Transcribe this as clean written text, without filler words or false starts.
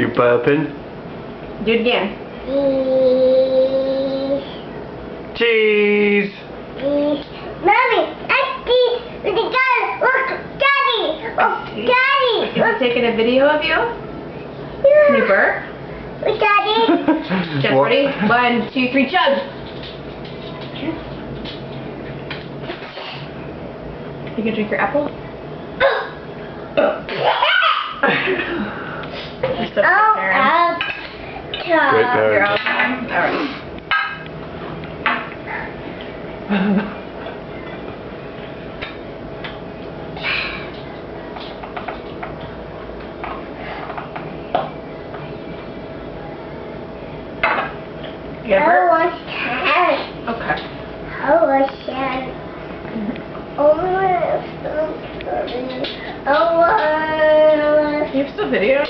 you burping? Do it again. Cheese! Mommy, Daddy, look, Daddy, look, Daddy. Is he taking a video of you? Can you burp? Look, Daddy. Just What? ready? 1, 2, 3, chug! You can drink your apple? You're so Oh, Great You're parent. all done? Alright. You I gonna burp? want that. Okay. I want that. Oh my God. You have still video?